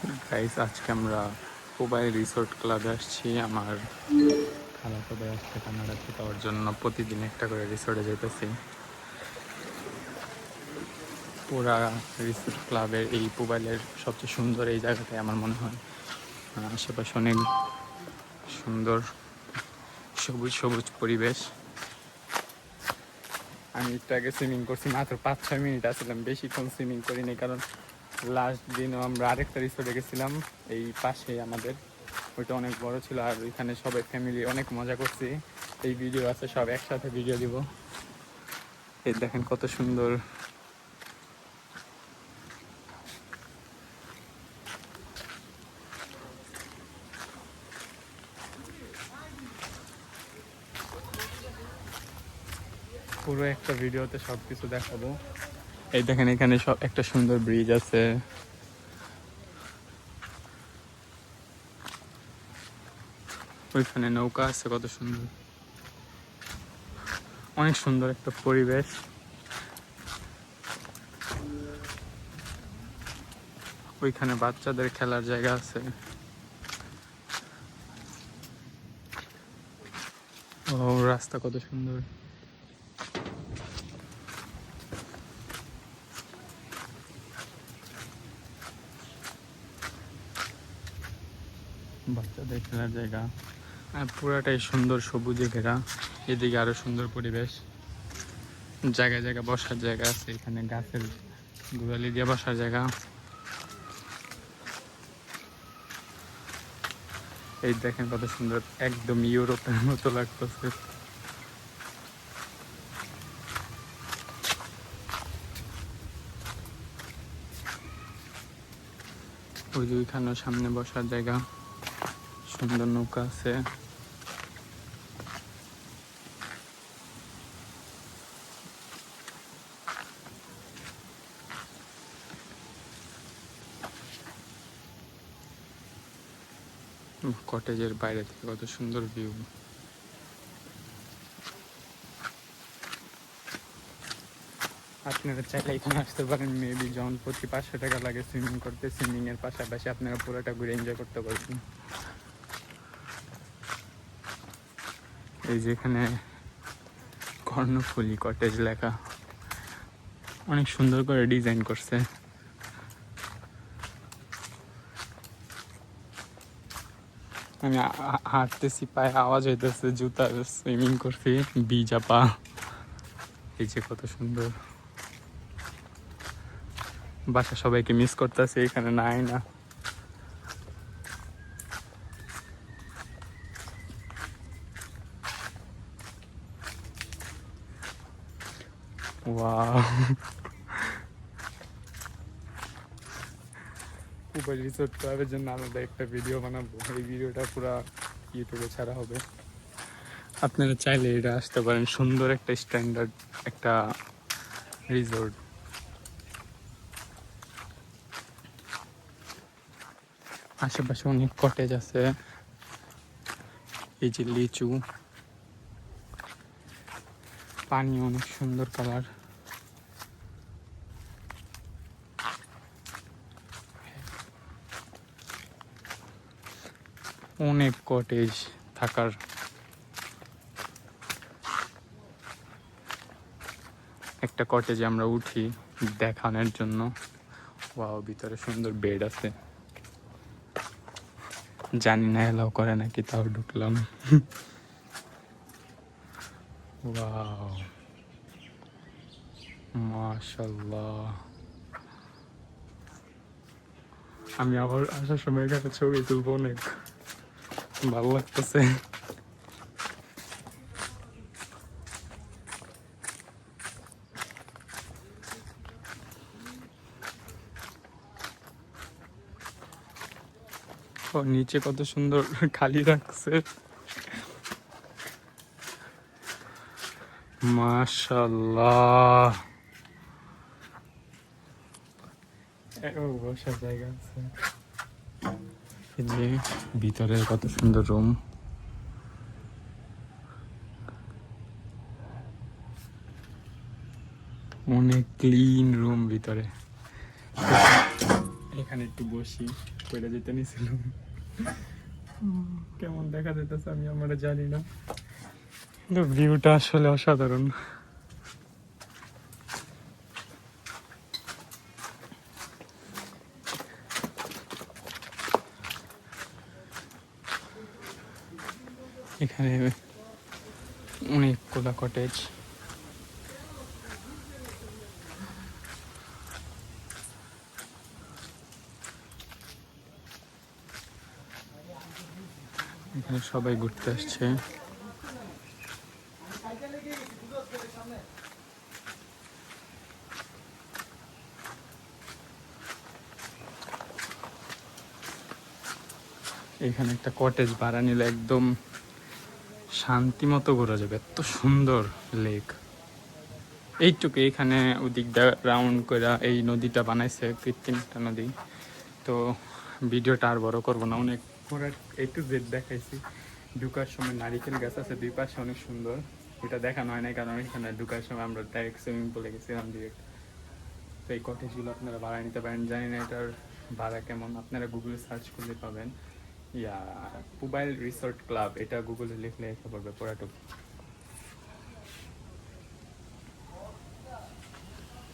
Guys, আজকে আমরা পুবাই resort ক্লাবে আসছি। আমার খালাতো ভাই আসছে কানাডা থেকে, ওর জন্য প্রতিদিন একটা করে রিসোর্টে যেতেছি। পুরা রিসোর্ট ক্লাবের এই পুবাইলের সবচেয়ে সুন্দর এই জায়গাটাই আমার মনে হয়। আশেপাশে অনেক সুন্দর সবুজ সবুজ পরিবেশ। আমি একটু আগে সুইমিং করছি, মাত্র 5-6 মিনিট আসলাম, বেশিক্ষণ সুইমিং করিনি, কারণ লাস্ট দিনও আমরা আরেকটা রিসোর্টে গেছিলাম এই পাশে আমাদের। ওইটা অনেক বড় ছিল, আর ওইখানে সবাই ফ্যামিলি অনেক মজা করছি। এই ভিডিও আছে, সব একসাথে ভিডিও দিব। এই দেখেন কত সুন্দর। পুরো একটা ভিডিওতে সব কিছু দেখাবো। এই দেখেন এখানে সব একটা সুন্দর ব্রিজ আছে। ওইখানে নৌকা আছে, কত সুন্দর, অনেক সুন্দর একটা পরিবেশ। ওইখানে বাচ্চাদের খেলার জায়গা আছে। ও, রাস্তা কত সুন্দর। বাচ্চাদের খেলার জায়গা, আর পুরাটাই সুন্দর সবুজে ঘেরা। এদিকে আরো সুন্দর পরিবেশ, জায়গায় জায়গায় বসার জায়গা আছে। এখানে গাছের গোড়ালি দিয়ে বসার জায়গা। এই দেখেন কত সুন্দর, একদম ইউরোপের মতো লাগতেছে। ওই যে ওইখানে সামনে বসার জায়গা, সুন্দর নৌকা আছে। কটেজের বাইরে থেকে কত সুন্দর ভিউ। আপনারা চাইলে এখানে আসতে পারেন। মেবি জন প্রতি 500 টাকা লাগে সুইমিং করতে। সুইমিং এর পাশাপাশি আপনারা পুরোটা ঘুরে এনজয় করতে পারবেন। এই যেখানে কর্ণফুলী কটেজ লেখা, অনেক সুন্দর করে ডিজাইন করছে। আমি হাঁটতেছি, পায়ে আওয়াজ হইতেছে, জুতা সুইমিং করছি, ভিজা পা। এই যে কত সুন্দর। বাসা সবাইকে মিস করতেছে, এখানে নাই না। ওয়াও, পুবাই রিসোর্ট ক্লাবের জন্য আলাদা একটা ভিডিও বানাবো। এই ভিডিওটা পুরো ইউটিউবে ছাড়া হবে। আপনারা চাইলে এটা আসতে পারেন, সুন্দর একটা স্ট্যান্ডার্ড একটা রিসোর্ট। আশেপাশে অনেক কটেজ আছে। এই যে লিচু, পানি অনেক সুন্দর কালার। অনেক কটেজ থাকার। একটা কটেজে আমরা উঠি দেখানোর জন্য। ওয়াও, ভিতরে সুন্দর বেড আছে। জানি না এলাও করে নাকি, তাও ঢুকলাম। ওয়াও, মাশাআল্লাহ। আমি আবার আসার সময় এখানে ছবি তুলবো, অনেক ভালো লাগতেছে। ও, নিচে কত সুন্দর খালি রাখছে, মাশাআল্লাহ। বসার জায়গা আছে। এই যে ভিতরে কত সুন্দর রুম। অনেক ক্লিন রুম ভিতরে। এখানে একটু বসি, কইরা যেতে নিছিলাম। কেমন দেখা যেতেছে আমি আমরা জানি না, কিন্তু ভিউটা আসলে অসাধারণ। এখানে অনেকগুলা কটেজ। এখানে সবাই ঘুরতে আসছে। এখানে একটা কটেজ ভাড়া নিলে একদম শান্তি মতো ঘোরা যাবে, এত সুন্দর লেক। এইটুকু এখানে ওদিক রাউন্ড করে এই নদীটা বানাইছে, কৃত্রিম একটা নদী। তো ভিডিওটা আর বড় করবো না, অনেক ঘোরার A to Z দেখাইছি। ঢুকার সময় নারিকেল গাছ আছে দুই পাশে, অনেক সুন্দর। ওইটা দেখানো হয় না কারণ এখানে ঢুকার সময় আমরা ডাইরেক্ট সুইমিং পুলে গেছিলাম ডিরেক্ট। তো এই কটেজগুলো আপনারা ভাড়া নিতে পারেন, জানি না এটার ভাড়া কেমন, আপনারা গুগলে সার্চ করলে পাবেন। পুবাইল রিসোর্ট ক্লাব, এটা গুগলে লিখলে এসে পড়বে পুরাটুকু।